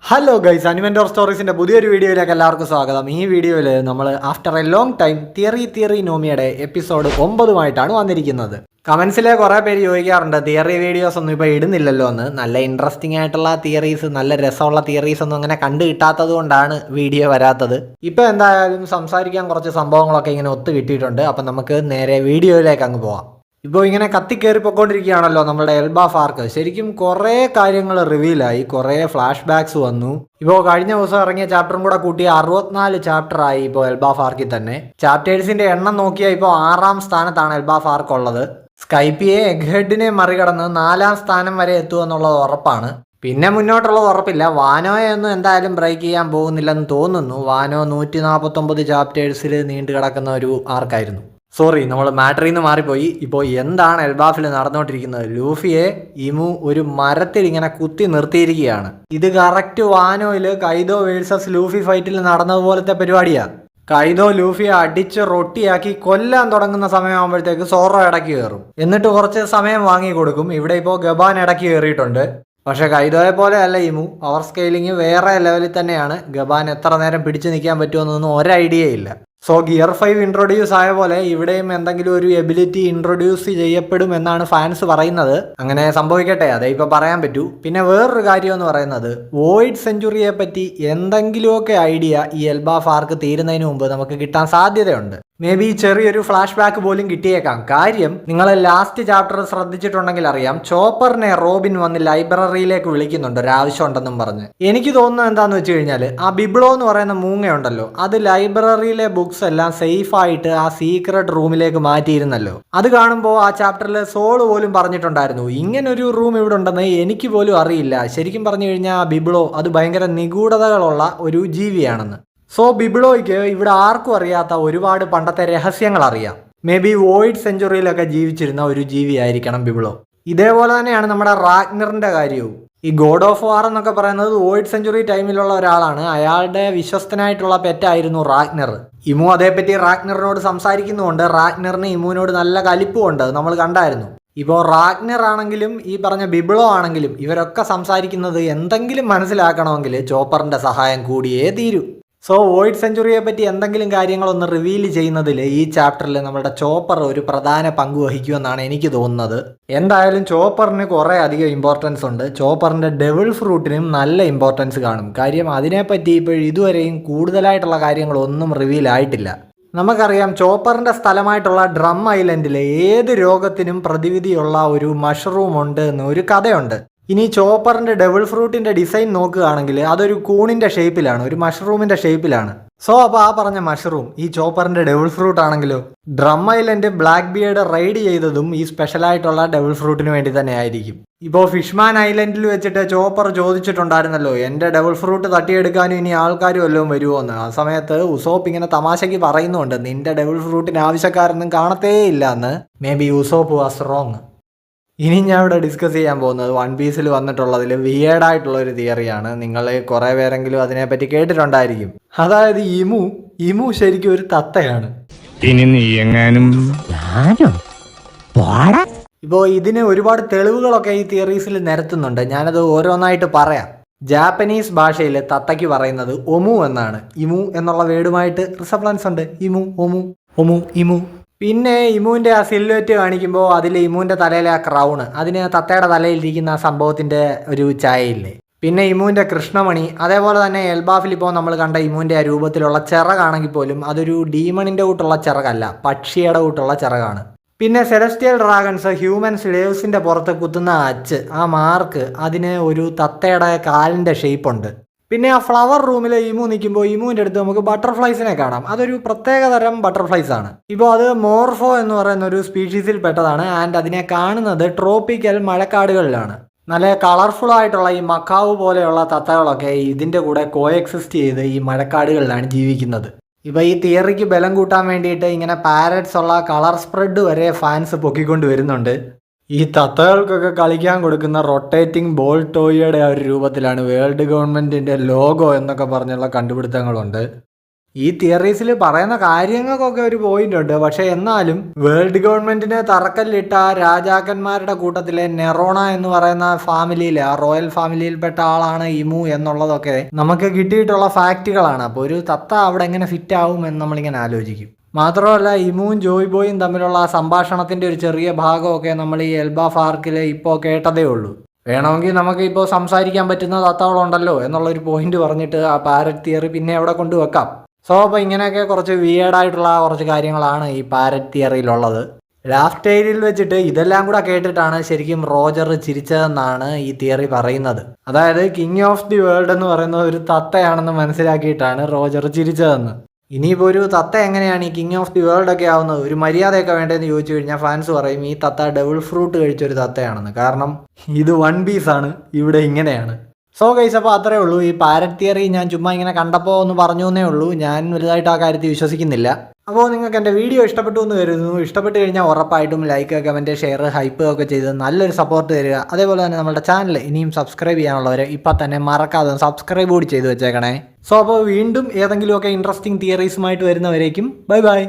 Hello guys, അനിമെൻറ്റോർ സ്റ്റോറീസിൻ്റെ പുതിയൊരു വീഡിയോയിലേക്ക് എല്ലാവർക്കും സ്വാഗതം. ഈ വീഡിയോയിൽ നമ്മൾ after a long time theory നോമിയുടെ എപ്പിസോഡ് 9 വന്നിരിക്കുന്നത്. കമൻസിലെ കുറേ പേര് ചോദിക്കാറുണ്ട് തിയറി വീഡിയോസ് ഒന്നും ഇപ്പോൾ ഇടുന്നില്ലല്ലോ എന്ന്. നല്ല ഇൻട്രസ്റ്റിംഗ് ആയിട്ടുള്ള തിയറീസ്, നല്ല രസമുള്ള തിയറീസ് ഒന്നും അങ്ങനെ കണ്ടു കിട്ടാത്തത് കൊണ്ടാണ് വീഡിയോ വരാത്തത്. ഇപ്പോൾ എന്തായാലും സംസാരിക്കാൻ കുറച്ച് സംഭവങ്ങളൊക്കെ ഇങ്ങനെ ഒത്തു കിട്ടിയിട്ടുണ്ട്. അപ്പം നമുക്ക് നേരെ വീഡിയോയിലേക്ക് അങ്ങ് പോവാം. ഇപ്പോൾ ഇങ്ങനെ കത്തിക്കയറി പൊയ്ക്കൊണ്ടിരിക്കുകയാണല്ലോ നമ്മുടെ എൽബ ഫാർക്ക്. ശരിക്കും കുറേ കാര്യങ്ങൾ റിവീലായി, കുറേ ഫ്ലാഷ് ബാക്സ് വന്നു. ഇപ്പോൾ കഴിഞ്ഞ ദിവസം ഇറങ്ങിയ ചാപ്റ്ററും കൂടെ കൂട്ടി 64 ചാപ്റ്ററായി ഇപ്പോൾ എൽബ ഫാർക്കിൽ തന്നെ. ചാപ്റ്റേഴ്സിന്റെ എണ്ണം നോക്കിയാൽ ഇപ്പോൾ 6ാം സ്ഥാനത്താണ് എൽബ ഫാർക്ക് ഉള്ളത്. സ്കൈപ്പിയെ എഗ്ഹെഡിനെ മറികടന്ന് 4ാം സ്ഥാനം വരെ എത്തുമെന്നുള്ളത് ഉറപ്പാണ്. പിന്നെ മുന്നോട്ടുള്ളത് ഉറപ്പില്ല. വാനോയെ ഒന്നും എന്തായാലും ബ്രേക്ക് ചെയ്യാൻ പോകുന്നില്ലെന്ന് തോന്നുന്നു. വാനോ 149 ചാപ്റ്റേഴ്സിൽ നീണ്ടു കിടക്കുന്ന ഒരു ആർക്കായിരുന്നു. സോറി, നമ്മൾ മാറ്ററിൽ നിന്ന് മാറിപ്പോയി. ഇപ്പോൾ എന്താണ് എൽബാഫിൽ നടന്നുകൊണ്ടിരിക്കുന്നത്? ലൂഫിയെ ഇമു ഒരു മരത്തിൽ ഇങ്ങനെ കുത്തി നിർത്തിയിരിക്കുകയാണ്. ഇത് കറക്റ്റ് വാനോയിൽ കൈദോ വേഴ്സസ് ലൂഫി ഫൈറ്റിൽ നടന്നതുപോലത്തെ പരിപാടിയാണ്. കൈദോ ലൂഫിയെ അടിച്ച് റൊട്ടിയാക്കി കൊല്ലാൻ തുടങ്ങുന്ന സമയമാകുമ്പോഴത്തേക്ക് സോറോ ഇടയ്ക്ക് കയറും. എന്നിട്ട് കുറച്ച് സമയം വാങ്ങി കൊടുക്കും. ഇവിടെ ഇപ്പോൾ ഗബാൻ ഇടയ്ക്ക് കയറിയിട്ടുണ്ട്. പക്ഷെ കൈദോയെ പോലെ അല്ല ഇമു. പവർ സ്കെയിലിംഗ് വേറെ ലെവലിൽ തന്നെയാണ്. ഗബാൻ എത്ര നേരം പിടിച്ചു നിൽക്കാൻ പറ്റുമെന്നൊന്നും ഒരൈഡിയ ഇല്ല. സോ ഗിയർ 5 ഇൻട്രൊഡ്യൂസ് ആയ പോലെ ഇവിടെയും എന്തെങ്കിലും ഒരു എബിലിറ്റി ഇൻട്രൊഡ്യൂസ് ചെയ്യപ്പെടും എന്നാണ് ഫാൻസ് പറയുന്നത്. അങ്ങനെ സംഭവിക്കട്ടെ, അതേ ഇപ്പോൾ പറയാൻ പറ്റൂ. പിന്നെ വേറൊരു കാര്യം എന്ന് പറയുന്നത്, വോയിഡ് സെഞ്ചുറിയെ പറ്റി എന്തെങ്കിലുമൊക്കെ ഐഡിയ ഈ എൽബ ഫാർക്ക് തീരുന്നതിന് മുമ്പ് നമുക്ക് കിട്ടാൻ സാധ്യതയുണ്ട്. മേ ബി ചെറിയൊരു ഫ്ലാഷ് ബാക്ക് പോലും കിട്ടിയേക്കാം. കാര്യം, നിങ്ങൾ ലാസ്റ്റ് ചാപ്റ്റർ ശ്രദ്ധിച്ചിട്ടുണ്ടെങ്കിൽ അറിയാം, ചോപ്പറിനെ റോബിൻ വന്ന് ലൈബ്രറിയിലേക്ക് വിളിക്കുന്നുണ്ട് ഒരാവശ്യം ഉണ്ടെന്നും പറഞ്ഞ്. എനിക്ക് തോന്നുന്നത് എന്താണെന്ന് വെച്ച് കഴിഞ്ഞാൽ, ആ ബിബ്ലോ എന്ന് പറയുന്ന മൂങ്ങയുണ്ടല്ലോ, അത് ലൈബ്രറിയിലെ ബുക്സ് എല്ലാം സേഫ് ആയിട്ട് ആ സീക്രട്ട് റൂമിലേക്ക് മാറ്റിയിരുന്നല്ലോ. അത് കാണുമ്പോൾ ആ ചാപ്റ്ററിൽ സോള് പോലും പറഞ്ഞിട്ടുണ്ടായിരുന്നു, ഇങ്ങനൊരു റൂം ഇവിടെ ഉണ്ടെന്ന് എനിക്ക് പോലും അറിയില്ല. ശരിക്കും പറഞ്ഞു കഴിഞ്ഞാൽ ആ ബിബ്ലോ അത് ഭയങ്കര നിഗൂഢതകളുള്ള ഒരു ജീവിയാണെന്ന്. സോ ബിബ്ലോയ്ക്ക് ഇവിടെ ആർക്കും അറിയാത്ത ഒരുപാട് പണ്ടത്തെ രഹസ്യങ്ങൾ അറിയാം. മേ ബി വോയിഡ് സെഞ്ചുറിയിലൊക്കെ ജീവിച്ചിരുന്ന ഒരു ജീവിയായിരിക്കണം ബിബ്ലോ. ഇതേപോലെ തന്നെയാണ് നമ്മുടെ റാഗ്നറിന്റെ കാര്യവും. ഈ ഗോഡ് ഓഫ് വാർ എന്നൊക്കെ പറയുന്നത് വോയിഡ് സെഞ്ചുറി ടൈമിലുള്ള ഒരാളാണ്. അയാളുടെ വിശ്വസ്തനായിട്ടുള്ള പെറ്റായിരുന്നു റാഗ്നർ. ഇമു അതേപ്പറ്റി റാഗ്നറിനോട് സംസാരിക്കുന്നുണ്ട്. റാഗ്നറിന് ഇമുവിനോട് നല്ല കലിപ്പുണ്ട്, നമ്മൾ കണ്ടായിരുന്നു. ഇപ്പോൾ റാഗ്നർ ആണെങ്കിലും ഈ പറഞ്ഞ ബിബ്ലോ ആണെങ്കിലും ഇവരൊക്കെ സംസാരിക്കുന്നത് എന്തെങ്കിലും മനസ്സിലാക്കണമെങ്കിൽ ചോപ്പറിന്റെ സഹായം കൂടിയേ തീരൂ. സോ വോയിഡ് സെഞ്ചുറിയെ പറ്റി എന്തെങ്കിലും കാര്യങ്ങളൊന്ന് റിവീൽ ചെയ്യുന്നതിൽ ഈ ചാപ്റ്ററിൽ നമ്മുടെ ചോപ്പർ ഒരു പ്രധാന പങ്ക് വഹിക്കുമെന്നാണ് എനിക്ക് തോന്നുന്നത്. എന്തായാലും ചോപ്പറിന് കുറേ അധികം ഇമ്പോർട്ടൻസ് ഉണ്ട്. ചോപ്പറിൻ്റെ ഡെവിൾ ഫ്രൂട്ടിനും നല്ല ഇമ്പോർട്ടൻസ് കാണും. കാര്യം അതിനെപ്പറ്റി ഇപ്പോൾ ഇതുവരെയും കൂടുതലായിട്ടുള്ള കാര്യങ്ങളൊന്നും റിവീൽ ആയിട്ടില്ല. നമുക്കറിയാം ചോപ്പറിൻ്റെ സ്ഥലമായിട്ടുള്ള ഡ്രം ഐലൻഡിൽ ഏത് രോഗത്തിനും പ്രതിവിധിയുള്ള ഒരു മഷ്റൂം ഉണ്ട് എന്ന് ഒരു കഥയുണ്ട്. ഇനി ചോപ്പറിന്റെ ഡെവിൾ ഫ്രൂട്ടിന്റെ ഡിസൈൻ നോക്കുകയാണെങ്കിൽ അതൊരു കൂണിന്റെ ഷേപ്പിലാണ്, ഒരു മഷ്റൂമിന്റെ ഷേപ്പിലാണ്. സോ അപ്പോൾ ആ പറഞ്ഞ മഷ്റൂം ഈ ചോപ്പറിന്റെ ഡെവിൾ ഫ്രൂട്ട് ആണെങ്കിലോ? Drum island black beard ride ചെയ്തതും ഈ സ്പെഷ്യലായിട്ടുള്ള ഡെവിൾ ഫ്രൂട്ടിന് വേണ്ടി തന്നെ ആയിരിക്കും. ഇപ്പോൾ ഫിഷ്മാൻ ഐലൻഡിൽ വെച്ചിട്ട് ചോപ്പർ ചോദിച്ചിട്ടുണ്ടായിരുന്നല്ലോ, എൻ്റെ ഡെവിൾ ഫ്രൂട്ട് തട്ടിയെടുക്കാനും ഇനി ആൾക്കാരും വല്ലതും വരുമോ എന്ന്. ആ സമയത്ത് ഉസോപ്പ് ഇങ്ങനെ തമാശയ്ക്ക് പറയുന്നുണ്ട്, നിന്റെ ഡെവിൾ ഫ്രൂട്ടിന് ആവശ്യക്കാരൊന്നും കാണത്തേ ഇല്ല എന്ന്. May be Usopp was wrong. ഇനി ഞാൻ ഇവിടെ ഡിസ്കസ് ചെയ്യാൻ പോകുന്നത് വൺ പീസിൽ വന്നിട്ടുള്ളതിൽ വിയേർഡായിട്ടുള്ള ഒരു തിയറിയാണ്. നിങ്ങൾ കുറേ പേരെങ്കിലും അതിനെപ്പറ്റി കേട്ടിട്ടുണ്ടായിരിക്കും. അതായത് ഇമു ശരിക്കും ഒരു തത്തയാണ്. ഇനി നീ എങ്ങാനും ഇപ്പോൾ ഇതിന് ഒരുപാട് തെളിവുകളൊക്കെ ഈ തിയറീസിൽ നിരത്തുന്നുണ്ട്. ഞാനത് ഓരോന്നായിട്ട് പറയാം. ജാപ്പനീസ് ഭാഷയിൽ തത്തയ്ക്ക് പറയുന്നത് ഒമു എന്നാണ്. ഇമു എന്നുള്ള വേർഡുമായിട്ട് റിസപ്ലൻസ് ഉണ്ട്. ഇമു, ഒമു, ഒമു, ഇമു. പിന്നെ ഇമുവിൻ്റെ ആ സില്ലുവറ്റ് കാണിക്കുമ്പോൾ അതിൽ ഇമുവിൻ്റെ തലയിലെ ആ ക്രൗണ്, അതിന് തത്തയുടെ തലയിലിരിക്കുന്ന ആ സംഭവത്തിൻ്റെ ഒരു ചായയില്ലേ. പിന്നെ ഇമുവിൻ്റെ കൃഷ്ണമണി, അതേപോലെ തന്നെ എൽബാഫിൽ ഇപ്പോൾ നമ്മൾ കണ്ട ഇമുവിൻ്റെ ആ രൂപത്തിലുള്ള ചിറകാണെങ്കിൽ പോലും അതൊരു ഡീമണിൻ്റെ കൂട്ടുള്ള ചിറകല്ല, പക്ഷിയുടെ കൂട്ടുള്ള ചിറകാണ്. പിന്നെ സെലസ്റ്റിയൽ ഡ്രാഗൺസ് ഹ്യൂമൻ സ്ലേവ്സിൻ്റെ പുറത്ത് കുത്തുന്ന അച്ച്, ആ മാർക്ക്, അതിന് ഒരു തത്തയുടെ കാലിൻ്റെ ഷേപ്പുണ്ട്. പിന്നെ ആ ഫ്ലവർ റൂമിൽ ഇമു നിൽക്കുമ്പോൾ ഇമുവിൻ്റെ അടുത്ത് നമുക്ക് ബട്ടർഫ്ലൈസിനെ കാണാം. അതൊരു പ്രത്യേക തരം ബട്ടർഫ്ലൈസ് ആണ്. ഇപ്പോൾ അത് മോർഫോ എന്ന് പറയുന്ന ഒരു സ്പീഷീസിൽ പെട്ടതാണ്. ആൻഡ് അതിനെ കാണുന്നത് ട്രോപ്പിക്കൽ മഴക്കാടുകളിലാണ്. നല്ല കളർഫുൾ ആയിട്ടുള്ള ഈ മക്കാവ് പോലെയുള്ള തത്തകളൊക്കെ ഇതിൻ്റെ കൂടെ കോഎക്സിസ്റ്റ് ചെയ്ത് ഈ മഴക്കാടുകളിലാണ് ജീവിക്കുന്നത്. ഇപ്പോൾ ഈ തിയറിക്ക് ബലം കൂട്ടാൻ വേണ്ടിയിട്ട് ഇങ്ങനെ പാരറ്റ്സ് ഉള്ള കളർ സ്പ്രെഡ് വരെ ഫാൻസ് പൊക്കിക്കൊണ്ട് വരുന്നുണ്ട്. ഈ തത്തകൾക്കൊക്കെ കളിക്കാൻ കൊടുക്കുന്ന റൊട്ടേറ്റിംഗ് ബോൾ ടോയുടെ ആ ഒരു രൂപത്തിലാണ് വേൾഡ് ഗവൺമെൻറ്റിൻ്റെ ലോഗോ എന്നൊക്കെ പറഞ്ഞുള്ള കണ്ടുപിടുത്തങ്ങളുണ്ട്. ഈ തിയറീസിൽ പറയുന്ന കാര്യങ്ങൾക്കൊക്കെ ഒരു പോയിന്റ് ഉണ്ട്. പക്ഷെ എന്നാലും വേൾഡ് ഗവൺമെന്റിനെ തറക്കല്ലിട്ട ആ രാജാക്കന്മാരുടെ കൂട്ടത്തിലെ നെറോണ എന്ന് പറയുന്ന ഫാമിലിയിലെ ആ റോയൽ ഫാമിലിയിൽപ്പെട്ട ആളാണ് ഇമു എന്നുള്ളതൊക്കെ നമുക്ക് കിട്ടിയിട്ടുള്ള ഫാക്റ്റുകളാണ്. അപ്പോൾ ഒരു തത്ത അവിടെ എങ്ങനെ ഫിറ്റ് ആവും എന്ന് നമ്മളിങ്ങനെ ആലോചിക്കും. മാത്രമല്ല ഇമുവും ജോയ് ബോയും തമ്മിലുള്ള ആ സംഭാഷണത്തിന്റെ ഒരു ചെറിയ ഭാഗമൊക്കെ നമ്മൾ ഈ എൽബാഫ് ആർക്കിൽ ഇപ്പോൾ കേട്ടതേ ഉള്ളൂ. വേണമെങ്കിൽ നമുക്ക് ഇപ്പോൾ സംസാരിക്കാൻ പറ്റുന്ന തത്തകളുണ്ടല്ലോ എന്നുള്ളൊരു പോയിന്റ് പറഞ്ഞിട്ട് ആ പാരറ്റ് തിയറി പിന്നെ അവിടെ കൊണ്ടുവെക്കാം. സോ അപ്പോൾ ഇങ്ങനെയൊക്കെ കുറച്ച് വിയേർഡായിട്ടുള്ള കുറച്ച് കാര്യങ്ങളാണ് ഈ പാരറ്റ് തിയറിയിലുള്ളത്. ലാസ്റ്റ് ടെയിലിൽ വെച്ചിട്ട് ഇതെല്ലാം കൂടെ കേട്ടിട്ടാണ് ശരിക്കും റോജർ ചിരിച്ചതെന്നാണ് ഈ തിയറി പറയുന്നത്. അതായത് കിങ് ഓഫ് ദി വേൾഡ് എന്ന് പറയുന്നത് ഒരു തത്തയാണെന്ന് മനസ്സിലാക്കിയിട്ടാണ് റോജർ ചിരിച്ചതെന്ന്. ഇനിയിപ്പോൾ ഒരു തത്ത എങ്ങനെയാണ് ഈ കിങ് ഓഫ് ദി വേൾഡ് ഒക്കെ ആവുന്നത്? ഒരു മര്യാദയൊക്കെ വേണ്ടതെന്ന് ചോദിച്ചു കഴിഞ്ഞാൽ ഫാൻസ് പറയും ഈ തത്ത ഡബിൾ ഫ്രൂട്ട് കഴിച്ചൊരു തത്തയാണെന്ന്. കാരണം ഇത് വൺ പീസാണ്, ഇവിടെ ഇങ്ങനെയാണ്. സോ ഗൈസ്, അപ്പോൾ അത്രേ ഉള്ളൂ. ഈ പാരറ്റ് തിയറി ഞാൻ ചുമ്മാ ഇങ്ങനെ കണ്ടപ്പോൾ ഒന്ന് പറഞ്ഞു എന്നേ ഉള്ളൂ. ഞാൻ വലുതായിട്ട് ആ കാര്യത്തിൽ വിശ്വസിക്കുന്നില്ല. അപ്പോൾ നിങ്ങൾക്ക് എൻ്റെ വീഡിയോ ഇഷ്ടപ്പെട്ടു എന്ന് കരുതുന്നു. ഇഷ്ടപ്പെട്ട് കഴിഞ്ഞാൽ ഉറപ്പായിട്ടും ലൈക്ക്, കമൻറ്റ്, ഷെയർ, ഹൈപ്പ് ഒക്കെ ചെയ്ത് നല്ലൊരു സപ്പോർട്ട് തരിക. അതേപോലെ തന്നെ നമ്മുടെ ചാനൽ ഇനിയും സബ്സ്ക്രൈബ് ചെയ്യാനുള്ളവർ ഇപ്പം തന്നെ മറക്കാതെ സബ്സ്ക്രൈബ് കൂടി ചെയ്ത് വെച്ചേക്കണേ. സോ അപ്പോൾ വീണ്ടും ഏതെങ്കിലുമൊക്കെ ഇൻട്രസ്റ്റിംഗ് തിയറീസുമായിട്ട് വരുന്നവരേക്കും ബൈ ബൈ.